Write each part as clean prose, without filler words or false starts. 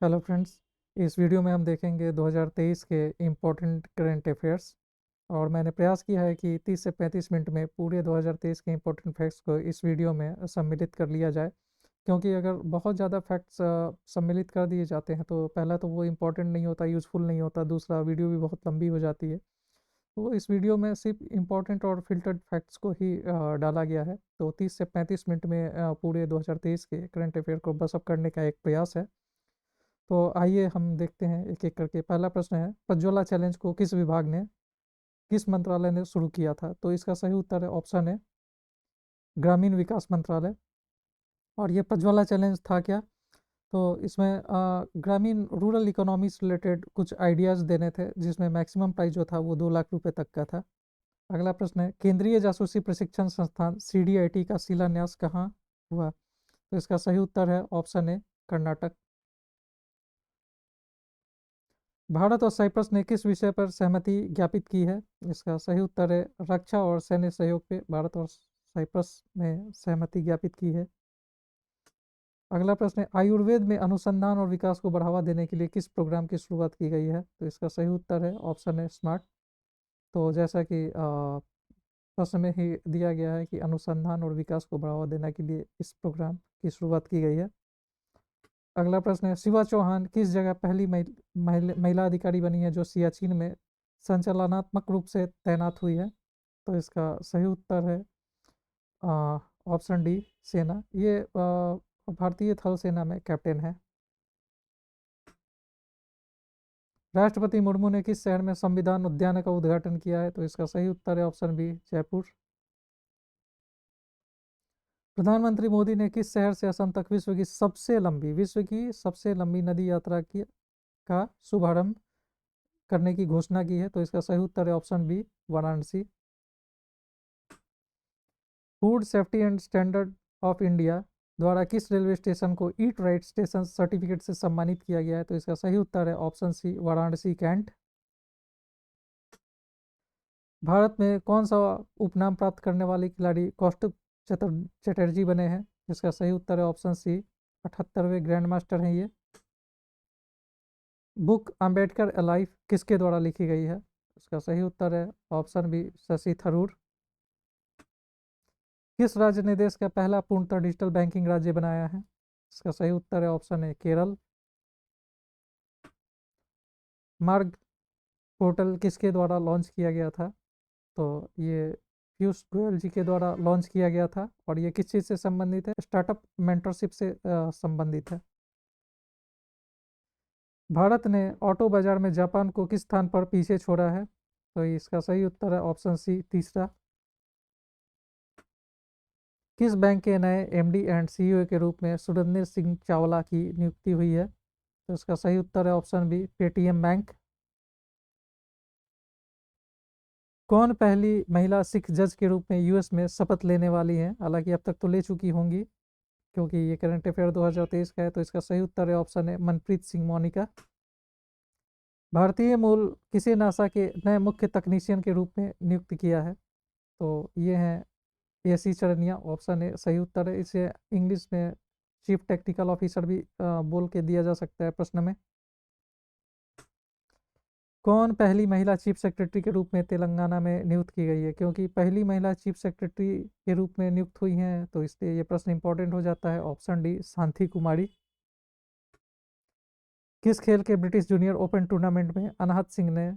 Hello friends. इस video में हम देखेंगे 2023 के इम्पोर्टेंट करंट अफेयर्स। और मैंने प्रयास किया है कि 30 से 35 मिनट में पूरे 2023 के इम्पोर्टेंट फैक्ट्स को इस वीडियो में सम्मिलित कर लिया जाए, क्योंकि अगर बहुत ज़्यादा फैक्ट्स सम्मिलित कर दिए जाते हैं तो पहला तो वो इम्पोर्टेंट नहीं होता, यूज़फुल नहीं होता, दूसरा वीडियो भी बहुत लंबी हो जाती है। तो इस वीडियो में सिर्फ इम्पोर्टेंट और फिल्टर्ड फैक्ट्स को ही डाला गया है। तो 30 से 35 मिनट में पूरे 2023 के करंट अफेयर को बसअप करने का एक प्रयास है। तो आइए हम देखते हैं एक एक करके। पहला प्रश्न है, प्रज्वला चैलेंज को किस विभाग ने, किस मंत्रालय ने शुरू किया था? तो इसका सही उत्तर है ऑप्शन है ग्रामीण विकास मंत्रालय। और ये प्रज्वला चैलेंज था क्या? तो इसमें ग्रामीण रूरल इकोनॉमी से रिलेटेड कुछ आइडियाज़ देने थे, जिसमें मैक्सिमम प्राइस जो था वो 2 लाख रुपए तक का था। अगला प्रश्न है, केंद्रीय जासूसी प्रशिक्षण संस्थान CDIT का शिलान्यास कहाँ हुआ? तो इसका सही उत्तर है ऑप्शन है कर्नाटक। भारत और साइप्रस ने किस विषय पर सहमति ज्ञापित की है? इसका सही उत्तर है रक्षा और सैन्य सहयोग पे भारत और साइप्रस ने सहमति ज्ञापित की है। अगला प्रश्न है, आयुर्वेद में अनुसंधान और विकास को बढ़ावा देने के लिए किस प्रोग्राम की शुरुआत की गई है? तो इसका सही उत्तर है ऑप्शन है स्मार्ट। तो जैसा कि प्रश्न में ही दिया गया है कि अनुसंधान और विकास को बढ़ावा देने के लिए इस प्रोग्राम की शुरुआत की गई है। अगला प्रश्न है, शिवा चौहान किस जगह पहली महिला अधिकारी बनी है जो सियाचिन में संचालनात्मक रूप से तैनात हुई है? तो इसका सही उत्तर है ऑप्शन डी सेना। ये भारतीय थल सेना में कैप्टन है। राष्ट्रपति मुर्मू ने किस शहर में संविधान उद्यान का उद्घाटन किया है? तो इसका सही उत्तर है ऑप्शन बी जयपुर। प्रधानमंत्री मोदी ने किस शहर से असम तक विश्व की सबसे लंबी नदी यात्रा की का शुभारंभ करने की घोषणा की है? तो इसका सही उत्तर है option B Varanasi. Food safety and standard of India द्वारा किस रेलवे स्टेशन को ईट राइट स्टेशन सर्टिफिकेट से सम्मानित किया गया है? तो इसका सही उत्तर है option C Varanasi cantt. Bharat में कौन सा उपनाम प्राप्त करने वाले खिलाड़ी कौस्तुभ चटर्जी बने हैं? इसका सही उत्तर है ऑप्शन सी 78वें ग्रैंड मास्टर हैं ये। बुक अंबेडकर अलाइव किसके द्वारा लिखी गई है? इसका सही उत्तर है ऑप्शन बी शशि थरूर। किस राज्य ने देश का पहला पूर्णतः डिजिटल बैंकिंग राज्य बनाया है? इसका सही उत्तर है ऑप्शन है केरल। मार्ग पोर्टल किसके द्वारा लॉन्च किया गया था? तो ये पीयूष गोयल जी के द्वारा लॉन्च किया गया था। और ये किस चीज़ से संबंधित है? स्टार्टअप मेंटरशिप से संबंधित है। भारत ने ऑटो बाजार में जापान को किस स्थान पर पीछे छोड़ा है? तो इसका सही उत्तर है ऑप्शन सी तीसरा। किस बैंक के नए MD एंड CEO के रूप में सुरेंद्र सिंह चावला की नियुक्ति हुई है? तो इसका सही उत्तर है ऑप्शन बी पेटीएम बैंक। कौन पहली महिला सिख जज के रूप में US में शपथ लेने वाली है? हालांकि अब तक तो ले चुकी होंगी, क्योंकि ये करंट अफेयर 2023 का है। तो इसका सही उत्तर है ऑप्शन है मनप्रीत सिंह मोनिका। भारतीय मूल किसे नासा के नए मुख्य तकनीशियन के रूप में नियुक्त किया है? तो ये हैं AC चरनिया। ऑप्शन ए सही उत्तर है। इसे इंग्लिश में चीफ टेक्निकल ऑफिसर भी बोल के दिया जा सकता है प्रश्न में। कौन पहली महिला चीफ सेक्रेटरी के रूप में तेलंगाना में नियुक्त की गई है? क्योंकि पहली महिला चीफ सेक्रेटरी के रूप में नियुक्त हुई हैं, तो इसलिए ये प्रश्न इंपॉर्टेंट हो जाता है। ऑप्शन डी शांति कुमारी। किस खेल के ब्रिटिश जूनियर ओपन टूर्नामेंट में अनाहत सिंह ने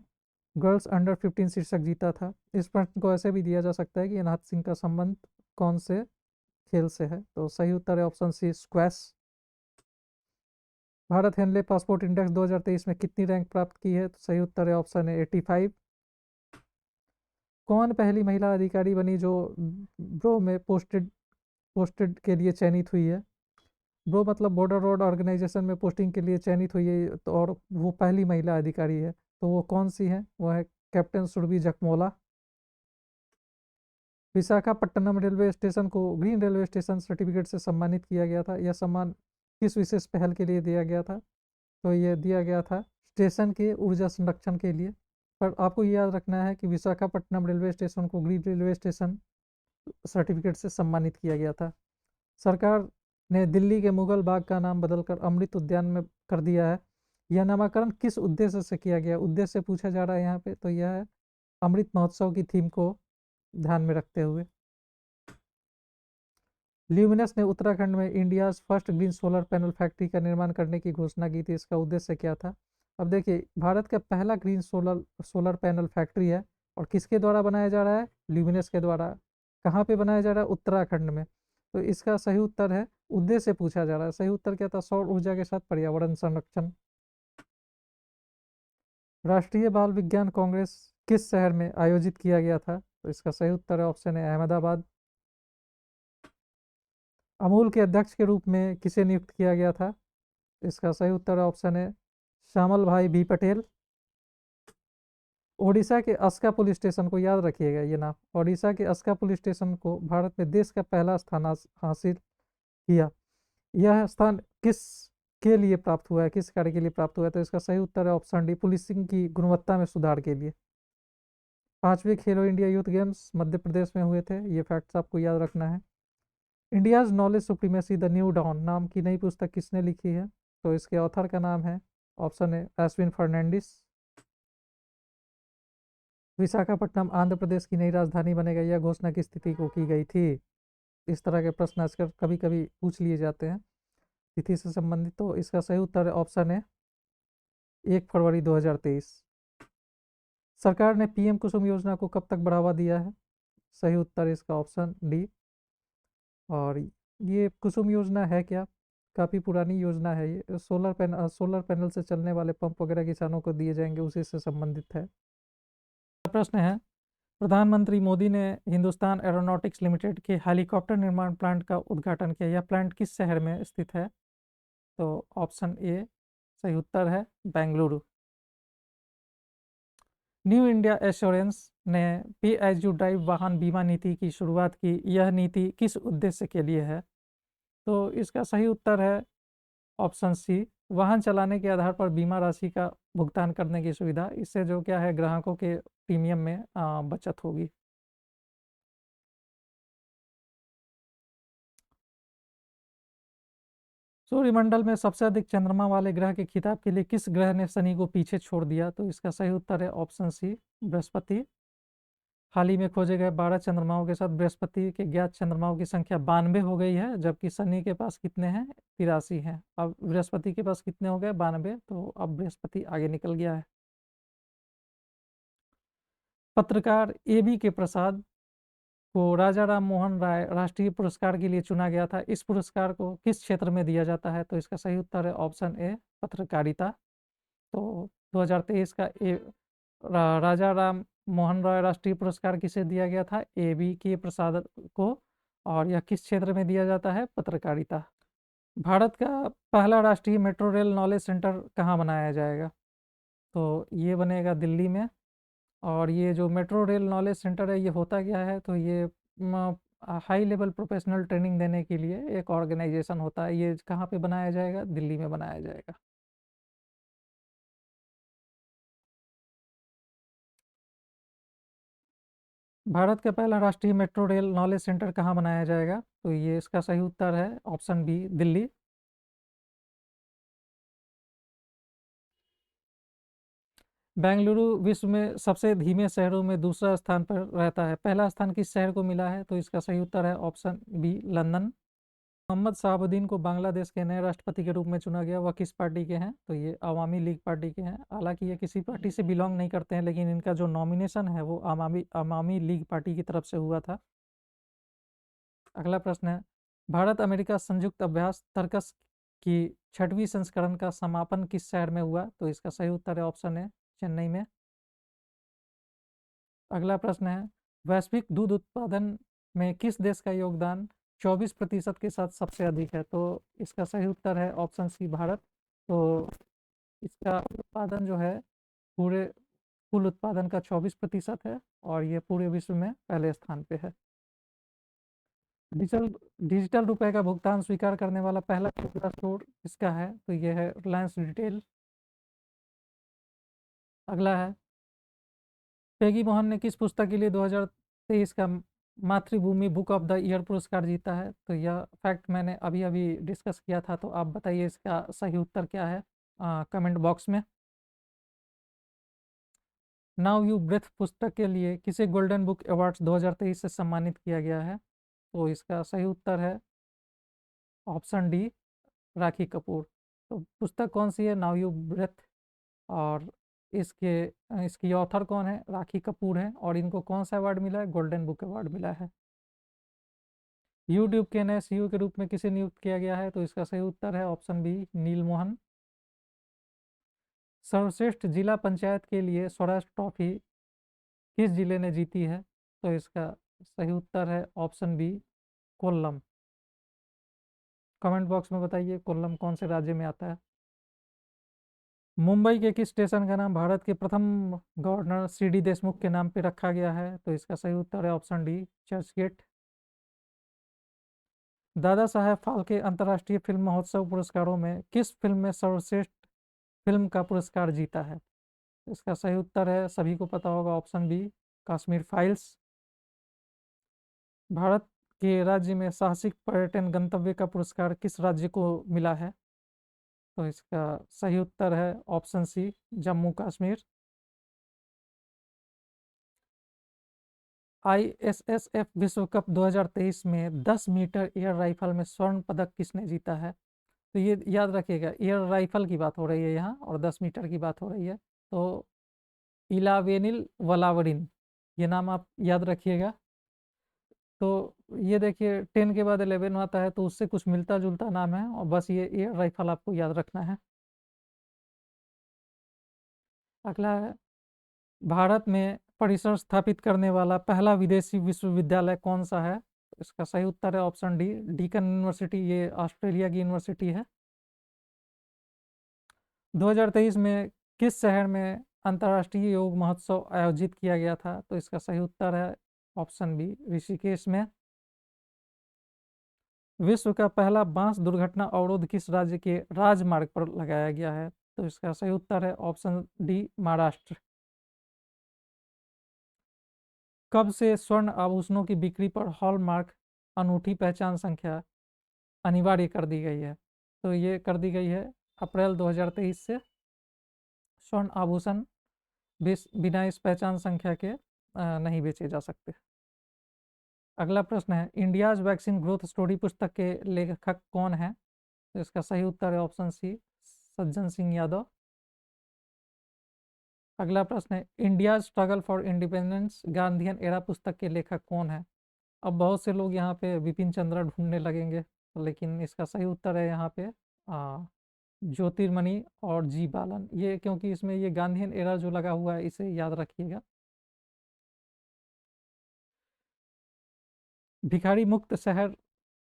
गर्ल्स अंडर 15 शीर्षक जीता था? इस प्रश्न को ऐसे भी दिया जा सकता है कि अनाहत सिंह का संबंध कौन से खेल से है? तो सही उत्तर है option C squash. Bharat Henley passport index 2023 में कितनी रैंक प्राप्त की है? तो सही उत्तर है ऑप्शन है 85। कौन पहली महिला अधिकारी बनी जो ब्रो में पोस्टेड पोस्टेड के लिए चयनित हुई है? ब्रो मतलब बॉर्डर रोड ऑर्गेनाइजेशन में पोस्टिंग के लिए चयनित हुई है, तो और वो पहली महिला अधिकारी है। तो वो कौन सी है? वो है captain Surabhi Jakhmola. Visakhapatnam railway station को ग्रीन रेलवे स्टेशन सर्टिफिकेट से सम्मानित किया गया था। यह सम्मान किस विशेष पहल के लिए दिया गया था? तो ये दिया गया था स्टेशन के ऊर्जा संरक्षण के लिए। पर आपको ये याद रखना है कि विशाखापट्टनम रेलवे स्टेशन को ग्रीन रेलवे स्टेशन सर्टिफिकेट से सम्मानित किया गया था। सरकार ने दिल्ली के मुगल बाग का नाम बदलकर अमृत उद्यान में कर दिया है। यह नामकरण किस उद्देश्य से किया गया? उद्देश्य पूछा जा रहा है यहाँ पे, तो यह है अमृत महोत्सव की थीम को ध्यान में रखते हुए। ल्यूमिनस ने उत्तराखंड में India's first green solar panel factory का निर्माण करने की घोषणा की थी। इसका उद्देश्य क्या था? अब देखिए, भारत का पहला green solar solar panel factory है और किसके द्वारा बनाया जा रहा है? ल्यूमिनस के द्वारा। कहाँ पे बनाया जा रहा है? उत्तराखंड में। तो इसका सही उत्तर है, उद्देश्य पूछा जा रहा है, सही उत्तर क्या था? सौर ऊर्जा के साथ पर्यावरण संरक्षण। राष्ट्रीय बाल विज्ञान कांग्रेस किस शहर में आयोजित किया गया था? तो इसका सही उत्तर है ऑप्शन है अहमदाबाद। अमूल के अध्यक्ष के रूप में किसे नियुक्त किया गया था? इसका सही उत्तर है ऑप्शन है श्यामल भाई बी पटेल। ओडिशा के अस्का पुलिस स्टेशन को याद रखिएगा, ये नाम। ओडिशा के अस्का पुलिस स्टेशन को भारत में देश का पहला स्थान हासिल किया। यह स्थान किस के लिए प्राप्त हुआ है, किस कार्य के लिए प्राप्त हुआ है? तो इसका सही उत्तर है ऑप्शन डी, पुलिसिंग की गुणवत्ता में सुधार के लिए। 5वें Khelo India youth games Madhya Pradesh में हुए थे, ये फैक्ट्स आपको याद रखना है। India's knowledge supremacy the new dawn नाम की नई पुस्तक किसने लिखी है? तो इसके ऑथर का नाम है ऑप्शन है एस्विन फर्नांडिस। विशाखापट्टनम आंध्र प्रदेश की नई राजधानी बनेगा, यह घोषणा किस तिथि को की गई थी? इस तरह के प्रश्न आजकल कभी कभी पूछ लिए जाते हैं तिथि से संबंधित। तो इसका सही उत्तर है ऑप्शन है 1 फरवरी 2023। सरकार ने पीएम कुसुम योजना को कब तक बढ़ावा दिया है? सही उत्तर है इसका ऑप्शन डी। और ये कुसुम योजना है क्या? काफ़ी पुरानी योजना है ये। सोलर पैनल से चलने वाले पंप वगैरह किसानों को दिए जाएंगे, उसी से संबंधित है। प्रश्न है, प्रधानमंत्री मोदी ने हिंदुस्तान एरोनॉटिक्स लिमिटेड के हेलीकॉप्टर निर्माण प्लांट का उद्घाटन किया। यह प्लांट किस शहर में स्थित है? तो ऑप्शन ए सही उत्तर है बेंगलुरु। न्यू इंडिया एश्योरेंस ने पे एज यू ड्राइव वाहन बीमा नीति की शुरुआत की। यह नीति किस उद्देश्य के लिए है? तो इसका सही उत्तर है ऑप्शन सी, वाहन चलाने के आधार पर बीमा राशि का भुगतान करने की सुविधा। इससे जो क्या है, ग्राहकों के प्रीमियम में बचत होगी। सूर्यमंडल में सबसे अधिक चंद्रमा वाले ग्रह के खिताब के लिए किस ग्रह ने शनि को पीछे छोड़ दिया? तो इसका सही उत्तर है ऑप्शन सी, बृहस्पति। हाल ही में खोजे गए 12 चंद्रमाओं के साथ बृहस्पति के ज्ञात चंद्रमाओं की संख्या 92 हो गई है, जबकि शनि के पास कितने हैं? 83 हैं। अब बृहस्पति के पास कितने हो गए? 92। तो अब बृहस्पति आगे निकल गया है। पत्रकार ए बी के प्रसाद को राजा राम मोहन राय राष्ट्रीय पुरस्कार के लिए चुना गया था। इस पुरस्कार को किस क्षेत्र में दिया जाता है? तो इसका सही उत्तर है ऑप्शन ए, पत्रकारिता। तो 2023 का राजा राम मोहन रॉय राष्ट्रीय पुरस्कार किसे दिया गया था? ए बी के प्रसाद को। और यह किस क्षेत्र में दिया जाता है? पत्रकारिता। भारत का पहला राष्ट्रीय मेट्रो रेल नॉलेज सेंटर कहाँ बनाया जाएगा? तो ये बनेगा दिल्ली में। और ये जो मेट्रो रेल नॉलेज सेंटर है, ये होता क्या है? तो ये हाई लेवल प्रोफेशनल ट्रेनिंग देने के लिए एक ऑर्गेनाइजेशन होता है। ये कहाँ पे बनाया जाएगा? दिल्ली में बनाया जाएगा। भारत का पहला राष्ट्रीय मेट्रो रेल नॉलेज सेंटर कहाँ बनाया जाएगा? तो ये इसका सही उत्तर है ऑप्शन बी, दिल्ली। बेंगलुरु विश्व में सबसे धीमे शहरों में दूसरा स्थान पर रहता है। पहला स्थान किस शहर को मिला है? तो इसका सही उत्तर है option B, London. Mohammed Shahabuddin को बांग्लादेश के नए राष्ट्रपति के रूप में चुना गया। वह किस पार्टी के हैं? तो ये अवामी लीग पार्टी के हैं। हालांकि ये किसी पार्टी से बिलोंग नहीं करते हैं, लेकिन इनका जो नॉमिनेशन है वो अवामी लीग पार्टी की तरफ से हुआ था। अगला प्रश्न है, भारत अमेरिका संयुक्त अभ्यास तर्कस की 6वीं संस्करण का समापन किस शहर में हुआ? तो इसका सही उत्तर है ऑप्शन है चेन्नई में। अगला प्रश्न है, वैश्विक दूध उत्पादन में किस देश का योगदान 24% के साथ सबसे अधिक है? तो इसका सही उत्तर है ऑप्शन सी, भारत। तो इसका उत्पादन जो है पूरे कुल उत्पादन का 24% है और ये पूरे विश्व में पहले स्थान पे है। डिजिटल डिजिटल रुपए का भुगतान स्वीकार करने वाला पहला खुदरा स्टोर किसका है? तो ये है रिलायंस रिटेल। अगला है, पेगी मोहन ने किस पुस्तक के लिए 2023 का मातृभूमि बुक ऑफ द ईयर पुरस्कार जीता है। तो यह फैक्ट मैंने अभी अभी डिस्कस किया था, तो आप बताइए इसका सही उत्तर क्या है कमेंट बॉक्स में। नाउ यू ब्रेथ पुस्तक के लिए किसे गोल्डन बुक अवार्ड्स 2023 से सम्मानित किया गया है? तो इसका सही उत्तर है ऑप्शन डी, राखी कपूर। तो पुस्तक कौन सी है? Now you breathe. और इसके इसकी ऑथर कौन है? राखी कपूर है। और इनको कौन सा अवार्ड मिला है? गोल्डन बुक अवार्ड मिला है। यूट्यूब के नए सीईओ के रूप में किसे नियुक्त किया गया है? तो इसका सही उत्तर है ऑप्शन बी, नील मोहन। सर्वश्रेष्ठ जिला पंचायत के लिए स्वराज ट्रॉफी किस जिले ने जीती है? तो इसका सही उत्तर है option B, Kollam. Comment box में बताइए कोल्लम कौन से राज्य में आता है। मुंबई के किस स्टेशन का नाम भारत के प्रथम गवर्नर सीडी देशमुख के नाम पे रखा गया है? तो इसका सही उत्तर है option D, church gate. Dada Saheb Phalke अंतर्राष्ट्रीय फिल्म महोत्सव पुरस्कारों में किस फिल्म में सर्वश्रेष्ठ फिल्म का पुरस्कार जीता है? इसका सही उत्तर है, सभी को पता होगा, option B, Kashmir files. Bharat के राज्य में साहसिक पर्यटन गंतव्य का पुरस्कार किस राज्य को मिला है? तो इसका सही उत्तर है option C, Jammu Kashmir. ISSF विश्व कप 2023 में 10 मीटर एयर राइफल में स्वर्ण पदक किसने जीता है? तो ये याद रखिएगा, एयर राइफल की बात हो रही है यहाँ और 10 मीटर की बात हो रही है। तो इलावेनिल वलावरिन, ये नाम आप याद रखिएगा। तो ये देखिए 10 के बाद 11 आता है, तो उससे कुछ मिलता जुलता नाम है, और बस ये एयर राइफल आपको याद रखना है। अगला है, भारत में परिसर स्थापित करने वाला पहला विदेशी विश्वविद्यालय कौन सा है? इसका सही उत्तर है ऑप्शन डी, डीकन यूनिवर्सिटी। ये ऑस्ट्रेलिया की यूनिवर्सिटी है। 2023 में किस शहर में अंतर्राष्ट्रीय योग महोत्सव आयोजित किया गया था? तो इसका सही उत्तर है ऑप्शन बी, ऋषिकेश में। विश्व का पहला बांस दुर्घटना अवरोध किस राज्य के राजमार्ग पर लगाया गया है? तो इसका सही उत्तर है ऑप्शन डी, महाराष्ट्र। कब से स्वर्ण आभूषणों की बिक्री पर हॉलमार्क अनूठी पहचान संख्या अनिवार्य कर दी गई है? तो ये कर दी गई है अप्रैल 2023 से। स्वर्ण आभूषण बिना इस पहचान संख्या के नहीं बेचे जा सकते। अगला प्रश्न है, इंडियाज वैक्सीन ग्रोथ स्टोरी पुस्तक के लेखक कौन है? तो इसका सही उत्तर है ऑप्शन सी, सज्जन सिंह यादव। अगला प्रश्न है, India struggle for independence Gandhian era पुस्तक के लेखक कौन है? अब बहुत से लोग यहाँ पे विपिन चंद्रा ढूंढने लगेंगे, लेकिन इसका सही उत्तर है यहाँ पे ज्योतिर्मणि और जी बालन। ये क्योंकि इसमें ये गांधीयन एरा जो लगा हुआ है, इसे याद रखिएगा। भिखारी मुक्त शहर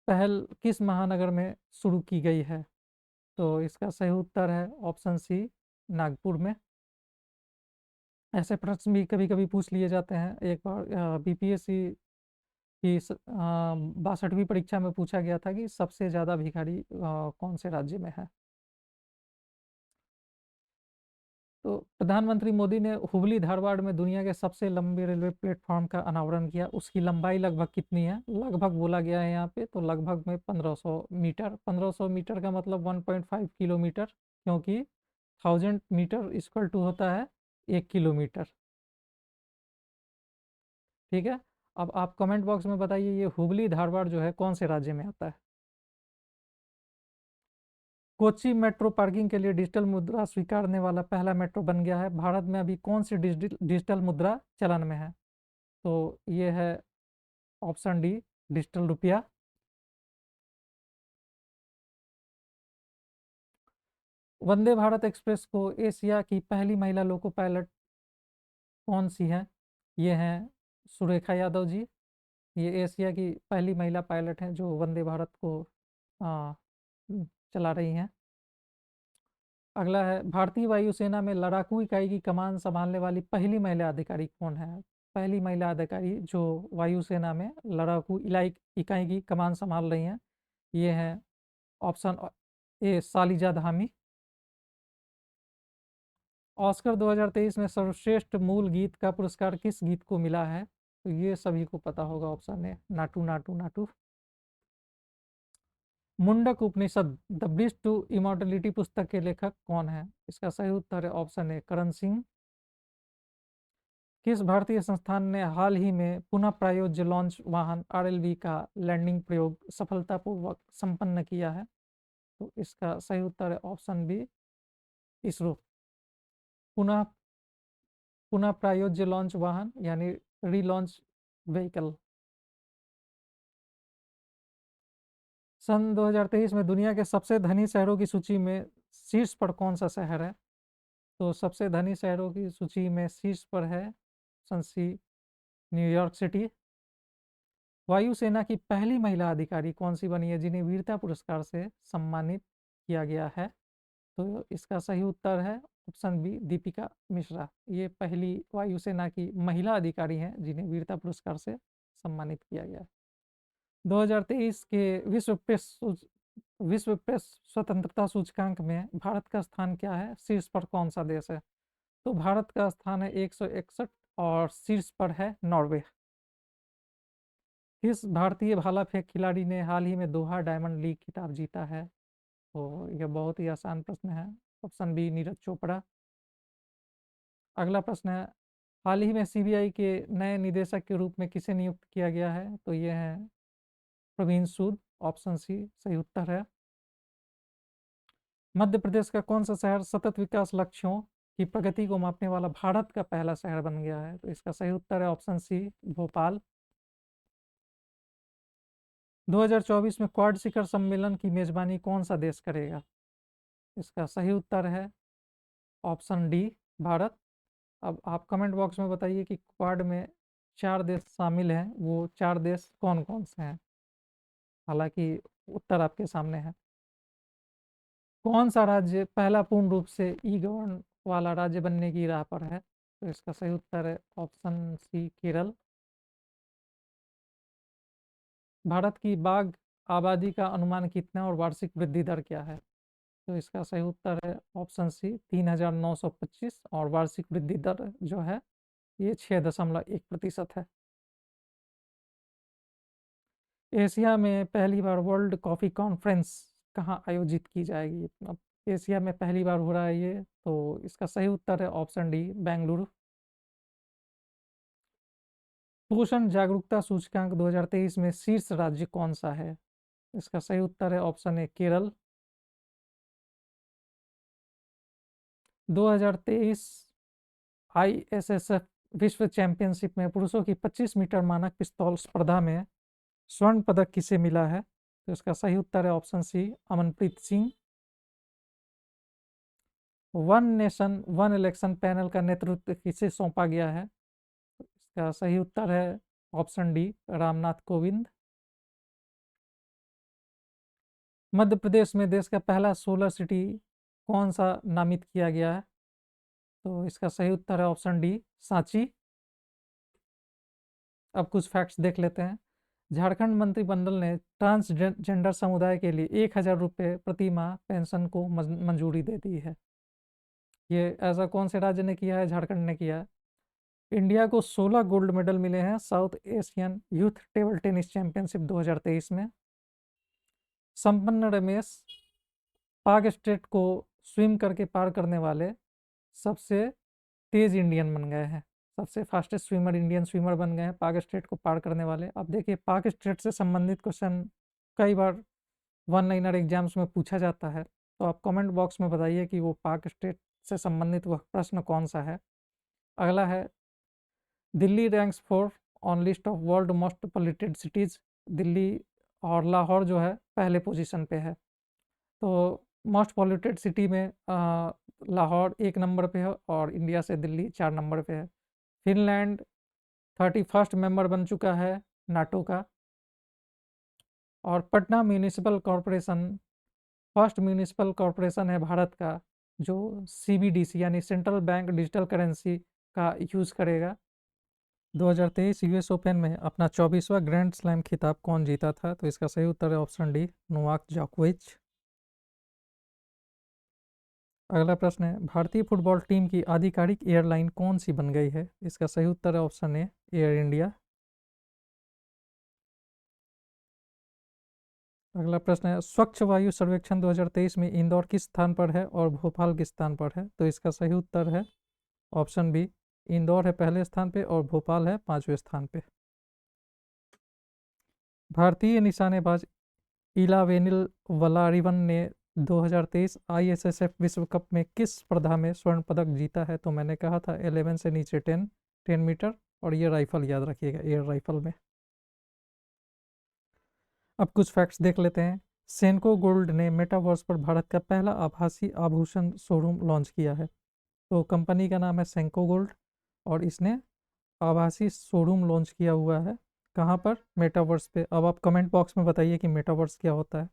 पहल किस महानगर में शुरू की गई है? तो इसका सही उत्तर है ऑप्शन सी, नागपुर में। ऐसे प्रश्न भी कभी कभी पूछ लिए जाते हैं। एक बार बीपीएससी की 62वीं परीक्षा में पूछा गया था कि सबसे ज़्यादा भिखारी कौन से राज्य में है। तो प्रधानमंत्री मोदी ने हुबली धारवाड़ में दुनिया के सबसे लंबे रेलवे प्लेटफॉर्म का अनावरण किया। उसकी लंबाई लगभग कितनी है? लगभग बोला गया है यहाँ पे, तो लगभग में 1500 मीटर। 1500 मीटर का मतलब 1.5 किलोमीटर, क्योंकि 1000 मीटर इक्वल टू होता है 1 किलोमीटर। ठीक है। अब आप कमेंट बॉक्स में बताइए, ये हुबली धारवाड़ जो है कौन से राज्य में आता है? कोच्चि मेट्रो पार्किंग के लिए डिजिटल मुद्रा स्वीकारने वाला पहला मेट्रो बन गया है। भारत में अभी कौन सी डिजिटल मुद्रा चलन में है? तो ये है ऑप्शन डी, डिजिटल रुपया। वंदे भारत एक्सप्रेस को एशिया की पहली महिला लोको पायलट कौन सी है? ये हैं सुरेखा यादव जी। ये एशिया की पहली महिला पायलट हैं जो वंदे भारत को आ, चला रही हैं। अगला है, भारतीय वायुसेना में लड़ाकू इकाई की कमान संभालने वाली पहली महिला अधिकारी कौन है? पहली महिला अधिकारी जो वायुसेना में लड़ाकू इकाई की कमान संभाल रही हैं, ये है ऑप्शन ए, सालिजा धामी। ऑस्कर 2023 में सर्वश्रेष्ठ मूल गीत का पुरस्कार किस गीत को मिला है? तो ये सभी को पता होगा, option A Naatu Naatu Naatu. Mundaka Upanishad the bridge to immortality पुस्तक के लेखक कौन है? इसका सही उत्तर है ऑप्शन ए करण सिंह। किस भारतीय संस्थान ने हाल ही में पुनः प्रायोज्य लॉन्च वाहन आरएलवी का लैंडिंग प्रयोग सफलतापूर्वक संपन्न किया है? तो इसका सही उत्तर है ऑप्शन बी इसरो। पुनः पुनः प्रायोज्य लॉन्च वाहन यानी रीलॉन्च व्हीकल। सन 2023 में दुनिया के सबसे धनी शहरों की सूची में शीर्ष पर कौन सा शहर है? तो सबसे धनी शहरों की सूची में शीर्ष पर है ऑप्शन सी न्यूयॉर्क सिटी। वायुसेना की पहली महिला अधिकारी कौन सी बनी है जिन्हें वीरता पुरस्कार से सम्मानित किया गया है? तो इसका सही उत्तर है ऑप्शन बी दीपिका मिश्रा। ये पहली वायुसेना की महिला अधिकारी हैं जिन्हें वीरता पुरस्कार से सम्मानित किया गया है। 2023 के विश्व प्रेस स्वतंत्रता सूचकांक में भारत का स्थान क्या है? शीर्ष पर कौन सा देश है? तो भारत का स्थान है 161 और शीर्ष पर है नॉर्वे। किस भारतीय भाला फेंक खिलाड़ी ने हाल ही में दोहा डायमंड लीग खिताब जीता है? तो यह बहुत ही आसान प्रश्न है, ऑप्शन बी नीरज चोपड़ा। अगला प्रश्न है, हाल ही में सीबीआई के नए निदेशक के रूप में किसे नियुक्त किया गया है? तो ये है प्रवीण सूद। ऑप्शन सी सही उत्तर है। मध्य प्रदेश का कौन सा शहर सतत विकास लक्ष्यों की प्रगति को मापने वाला भारत का पहला शहर बन गया है? तो इसका सही उत्तर है ऑप्शन सी भोपाल। 2024 में क्वाड शिखर सम्मेलन की मेजबानी कौन सा देश करेगा? इसका सही उत्तर है ऑप्शन डी भारत। अब आप कमेंट बॉक्स में बताइए कि क्वाड में 4 देश शामिल हैं, वो 4 देश कौन कौन से हैं? हालांकि उत्तर आपके सामने है। कौन सा राज्य पहला पूर्ण रूप से ई गवर्न वाला राज्य बनने की राह पर है? तो इसका सही उत्तर है ऑप्शन सी केरल। भारत की बाघ आबादी का अनुमान कितना और वार्षिक वृद्धि दर क्या है? तो इसका सही उत्तर है ऑप्शन सी 3,925 और वार्षिक वृद्धि दर जो है ये 6.1% है। एशिया में पहली बार वर्ल्ड कॉफ़ी कॉन्फ्रेंस कहाँ आयोजित की जाएगी? अब एशिया में पहली बार हो रहा है ये, तो इसका सही उत्तर है ऑप्शन डी बेंगलुरु। पोषण जागरूकता सूचकांक 2023 में शीर्ष राज्य कौन सा है? इसका सही उत्तर है ऑप्शन ए केरल। 2023 आईएसएसएफ विश्व चैंपियनशिप में पुरुषों की 25 मीटर मानक पिस्तौल स्पर्धा में स्वर्ण पदक किसे मिला है? तो इसका सही उत्तर है option C Amanpreet Singh. One nation one election panel का नेतृत्व किसे सौंपा गया है? इसका सही उत्तर है ऑप्शन डी रामनाथ कोविंद। मध्य प्रदेश में देश का पहला सोलर सिटी कौन सा नामित किया गया है? तो इसका सही उत्तर है ऑप्शन डी सांची। अब कुछ फैक्ट्स देख लेते हैं। झारखंड मंत्रिमंडल ने ट्रांसजेंडर समुदाय के लिए 1,000 रुपये प्रति माह पेंशन को मंजूरी दे दी है। ये ऐसा कौन से राज्य ने किया है? झारखंड ने किया है। इंडिया को 16 गोल्ड मेडल मिले हैं south Asian youth table tennis championship 2023 में। संपन्न रमेश पाक स्ट्रेट को स्विम करके पार करने वाले सबसे तेज इंडियन बन गए हैं। सबसे फास्टेस्ट स्विमर इंडियन स्विमर बन गए हैं पाक स्ट्रेट को पार करने वाले। अब देखिए पाक स्ट्रेट से संबंधित क्वेश्चन कई बार वन लाइनर एग्जाम्स में पूछा जाता है, तो आप कमेंट बॉक्स में बताइए कि वो पाक स्ट्रेट से संबंधित वह प्रश्न कौन सा है। अगला है Delhi ranks for on list of world most polluted cities. Delhi और लाहौर जो है पहले पोजीशन पे है। तो मोस्ट पॉल्यूटेड सिटी में लाहौर 1 नंबर पे है और इंडिया से दिल्ली 4 नंबर पे है। फिनलैंड 31st मेंबर बन चुका है नाटो का। और Patna municipal corporation first municipal corporation है भारत का जो सीबीडीसी यानी सेंट्रल बैंक डिजिटल करेंसी का यूज़ करेगा। 2023 यूएस ओपन में अपना 24वां ग्रैंड स्लैम खिताब कौन जीता था? तो इसका सही उत्तर है ऑप्शन डी नोवाक जोकोविच। अगला प्रश्न है भारतीय फुटबॉल टीम की आधिकारिक एयरलाइन कौन सी बन गई है? इसका सही उत्तर है ऑप्शन ए एयर इंडिया। अगला प्रश्न है, स्वच्छ वायु सर्वेक्षण 2023 में इंदौर किस स्थान पर है और भोपाल किस स्थान पर है? तो इसका सही उत्तर है ऑप्शन बी, इंदौर है पहले स्थान पे और भोपाल है 5वें स्थान पे। भारतीय निशानेबाज इलावेनिल वलारिवन ने 2023 आईएसएसएफ विश्व कप में किस स्पर्धा में स्वर्ण पदक जीता है? तो मैंने कहा था 11 से नीचे 10 मीटर, और ये राइफल याद रखिएगा, एयर राइफल में। अब कुछ फैक्ट्स देख लेते हैं। सेनको गोल्ड ने मेटावर्स पर भारत का पहला आभासी आभूषण शोरूम लॉन्च किया है। तो कंपनी का नाम है सेंको गोल्ड, और इसने आभासी शोरूम लॉन्च किया हुआ है। कहाँ पर? मेटावर्स पे। अब आप कमेंट बॉक्स में बताइए कि मेटावर्स क्या होता है।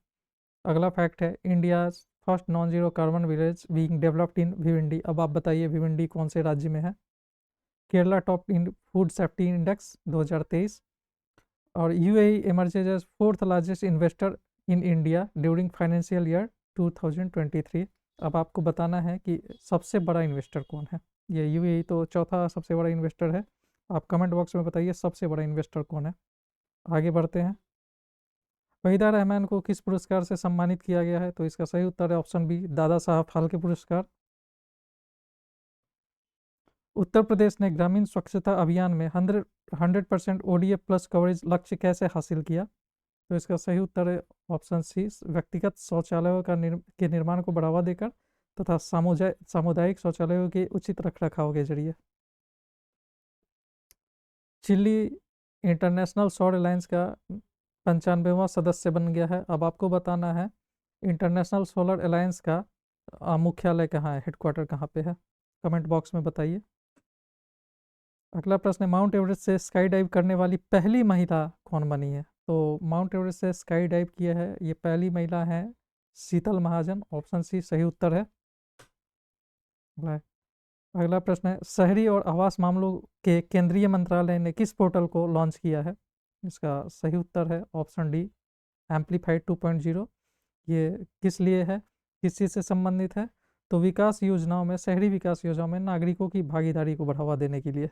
अगला फैक्ट है, India first non zero carbon village being developed in Bhiwandi. अब आप बताइए भिवंडी कौन से राज्य में है? Kerala top in food safety index 2023। और UAE emerges as fourth largest investor in India during financial year 2023। अब आपको बताना है कि सबसे बड़ा इन्वेस्टर कौन है। ये यूएई तो चौथा सबसे बड़ा इन्वेस्टर है। आप कमेंट बॉक्स में बताइए सबसे बड़ा इन्वेस्टर कौन है। आगे बढ़ते हैं। वहीदा रहमान को किस पुरस्कार से सम्मानित किया गया है? तो इसका सही उत्तर है ऑप्शन बी, दादा साहब फाल्के पुरस्कार। उत्तर प्रदेश ने ग्रामीण स्वच्छता अभियान में 100% ओडीएफ प्लस कवरेज लक्ष्य कैसे हासिल किया? तो इसका सही उत्तर है ऑप्शन सी, व्यक्तिगत शौचालयों के निर्माण को बढ़ावा देकर तथा सामुदायिक शौचालयों के उचित रखरखाव के जरिए। चिली इंटरनेशनल सौर अलायंस का 95वां सदस्य बन गया है। अब आपको बताना है इंटरनेशनल सोलर अलायंस का मुख्यालय कहाँ है, हेडक्वार्टर कहाँ पे है? कमेंट बॉक्स में बताइए। अगला प्रश्न है, माउंट एवरेस्ट से स्काई डाइव करने वाली पहली महिला कौन बनी है? तो माउंट एवरेस्ट से स्काई डाइव किया है ये पहली महिला है शीतल महाजन। ऑप्शन सी सही उत्तर है। अगला प्रश्न है, शहरी और आवास मामलों के केंद्रीय मंत्रालय ने किस पोर्टल को लॉन्च किया है? इसका सही उत्तर है ऑप्शन डी, एम्पलीफाइड 2.0। ये किस लिए है, किस चीज़ से संबंधित है? तो विकास योजनाओं में, शहरी विकास योजनाओं में नागरिकों की भागीदारी को बढ़ावा देने के लिए।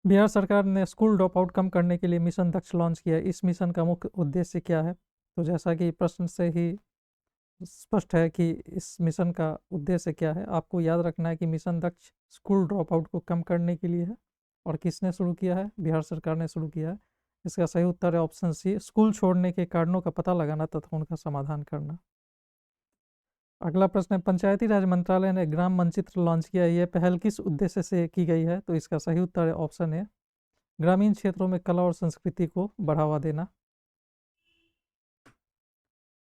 बिहार सरकार ने स्कूल ड्रॉप आउट कम करने के लिए मिशन दक्ष लॉन्च किया है। इस मिशन का मुख्य उद्देश्य क्या है? तो जैसा कि प्रश्न से ही स्पष्ट है कि इस मिशन का उद्देश्य क्या है, आपको याद रखना है कि मिशन दक्ष स्कूल ड्रॉप आउट को कम करने के लिए है। और किसने शुरू किया है? बिहार सरकार ने शुरू किया है। इसका सही उत्तर है ऑप्शन सी, स्कूल छोड़ने के कारणों का पता लगाना तथा उनका समाधान करना। अगला प्रश्न है, पंचायती राज मंत्रालय ने ग्राम मानचित्र लॉन्च किया है। यह पहल किस उद्देश्य से की गई है? तो इसका सही उत्तर है ऑप्शन ए, ग्रामीण क्षेत्रों में कला और संस्कृति को बढ़ावा देना।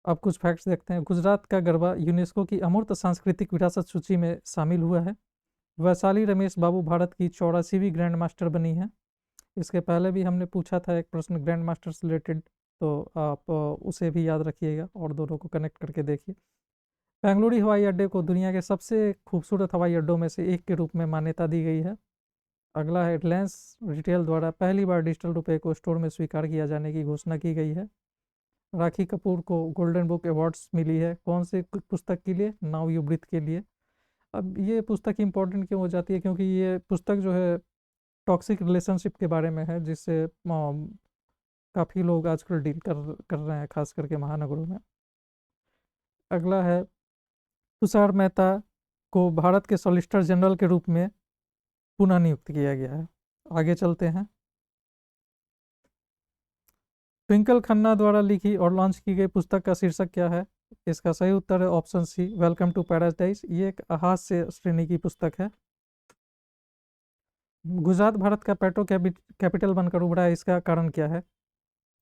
अब कुछ फैक्ट्स देखते हैं। गुजरात का गरबा यूनेस्को की अमूर्त सांस्कृतिक विरासत सूची में शामिल हुआ है। वैशाली रमेश बाबू भारत की 84वीं ग्रैंड मास्टर बनी है। इसके पहले भी हमने पूछा था एक प्रश्न ग्रैंड मास्टर से रिलेटेड, तो आप उसे भी याद रखिएगा और दोनों को कनेक्ट करके देखिए। बेंगलुरु हवाई अड्डे को दुनिया के सबसे खूबसूरत हवाई अड्डों में से एक के रूप में मान्यता दी गई है। अगला है, रिलायंस रिटेल द्वारा पहली बार डिजिटल रुपए को स्टोर में स्वीकार किया जाने की घोषणा की गई है। राखी कपूर को गोल्डन बुक अवार्ड्स मिली है, कौन से पुस्तक के लिए? नाउ यू ब्रीथ के लिए। अब ये पुस्तक इंपॉर्टेंट क्यों हो जाती है? क्योंकि ये पुस्तक जो है टॉक्सिक रिलेशनशिप के बारे में है, जिससे काफ़ी लोग आजकल डील कर रहे हैं, खास करके महानगरों में। अगला है, तुषार मेहता को भारत के सॉलिसिटर जनरल के रूप में पुनः नियुक्त किया गया है। आगे चलते हैं। ट्विंकल खन्ना द्वारा लिखी और लॉन्च की गई पुस्तक का शीर्षक क्या है? इसका सही उत्तर है option C, welcome to paradise. ये एक हास्य श्रेणी की पुस्तक है। गुजरात भारत का पेट्रो कैपिटल बनकर उभरा है, इसका कारण क्या है?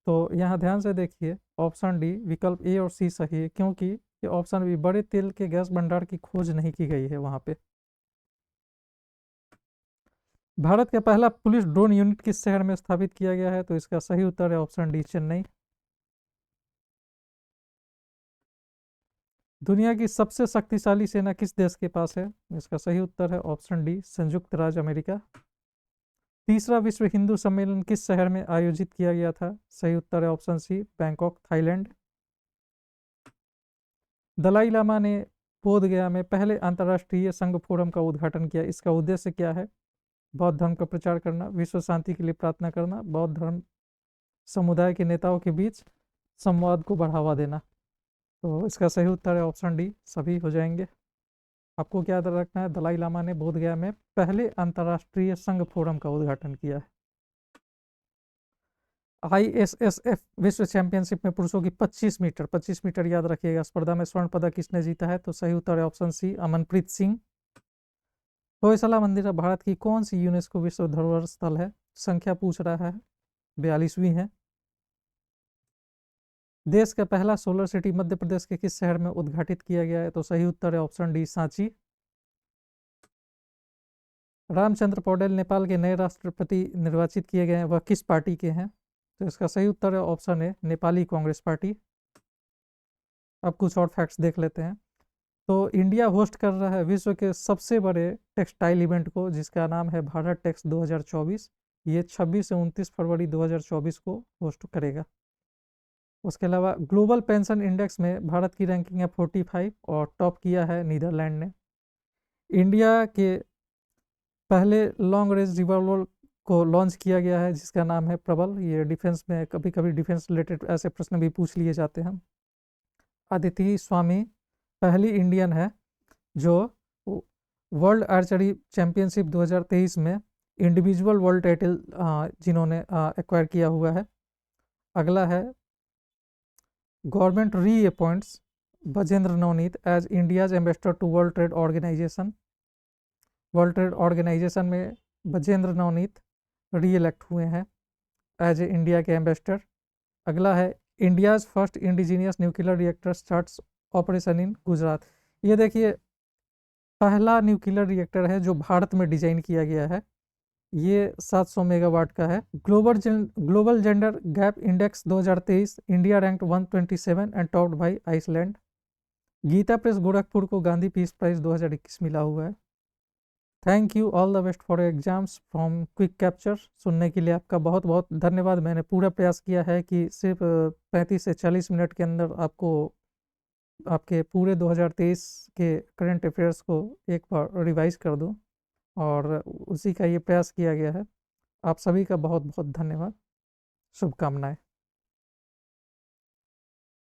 तो यहाँ ध्यान से देखिए, ऑप्शन डी विकल्प ए और सी सही है, क्योंकि ये ऑप्शन बी, बड़े तेल के गैस भंडार की खोज नहीं की गई है वहाँ पे। भारत का पहला पुलिस ड्रोन यूनिट किस शहर में स्थापित किया गया है? तो इसका सही उत्तर है ऑप्शन डी, चेन्नई। दुनिया की सबसे शक्तिशाली सेना किस देश के पास है? इसका सही उत्तर है ऑप्शन डी, संयुक्त राज्य अमेरिका। तीसरा विश्व हिंदू सम्मेलन किस शहर में आयोजित किया गया था? सही उत्तर है option C, Bangkok, Thailand. Dalai Lama ने बोध गया में पहले अंतर्राष्ट्रीय संघ फोरम का उद्घाटन किया। इसका उद्देश्य क्या है? बौद्ध धर्म का प्रचार करना, विश्व शांति के लिए प्रार्थना करना, बौद्ध धर्म समुदाय के नेताओं के बीच संवाद को बढ़ावा देना। तो इसका सही उत्तर है ऑप्शन डी, सभी हो जाएंगे। आपको क्या याद रखना है, दलाई लामा ने बोधगया में पहले अंतर्राष्ट्रीय संघ फोरम का उद्घाटन किया है। ISSF विश्व चैंपियनशिप में पुरुषों की 25 मीटर याद रखिएगा स्पर्धा में स्वर्ण पदक किसने जीता है, तो सही उत्तर है ऑप्शन सी, अमनप्रीत सिंह। होयसला मंदिर भारत की कौन सी यूनेस्को विश्व धरोहर स्थल है, संख्या पूछ रहा है, 42वीं है। देश का पहला सोलर सिटी मध्य प्रदेश के किस शहर में उद्घाटित किया गया है, तो सही उत्तर है ऑप्शन डी, सांची। रामचंद्र पौडेल नेपाल के नए राष्ट्रपति निर्वाचित किए गए हैं, वह किस पार्टी के हैं, तो इसका सही उत्तर है option A, Nepali Congress party. अब कुछ और फैक्ट्स देख लेते हैं। तो इंडिया होस्ट कर रहा है विश्व के सबसे बड़े टेक्सटाइल इवेंट को, जिसका नाम है भारत टेक्स 2024। ये 26 से 29 फरवरी 2024 को होस्ट करेगा। उसके अलावा ग्लोबल पेंशन इंडेक्स में भारत की रैंकिंग है 45 और टॉप किया है नीदरलैंड ने। इंडिया के पहले लॉन्ग रेंज रिवॉल्वर को लॉन्च किया गया है, जिसका नाम है प्रबल। ये डिफेंस में कभी कभी डिफेंस रिलेटेड ऐसे प्रश्न भी पूछ लिए जाते हैं। अदिति स्वामी पहली इंडियन है जो वर्ल्ड आर्चरी चैंपियनशिप 2023 में इंडिविजुअल वर्ल्ड टाइटल जिन्होंने एक्वायर किया हुआ है। अगला है government reappoints Bajendra Navneet as India's ambassador to World Trade Organization. World Trade Organization में बजेंद्र नवनीत री इलेक्ट हुए हैं एज ए इंडिया के एम्बेसडर। अगला है India's first indigenous nuclear reactor starts operation in Gujarat. ये देखिए पहला न्यूक्लियर रिएक्टर है जो भारत में डिजाइन किया गया है। ये 700 मेगावाट का है। Global gender gap index 2023 India ranked 127 and topped by Iceland. Gita Press Gorakhpur को गांधी पीस प्राइज 2021 मिला हुआ है। Thank you, all the best for exams from Quick Capture. सुनने के लिए आपका बहुत बहुत धन्यवाद। मैंने पूरा प्रयास किया है कि सिर्फ 35 से 40 मिनट के अंदर आपको आपके पूरे 2023 के करंट अफेयर्स को एक बार रिवाइज कर दूं, और उसी का ये प्रयास किया गया है। आप सभी का बहुत बहुत धन्यवाद, शुभकामनाएं।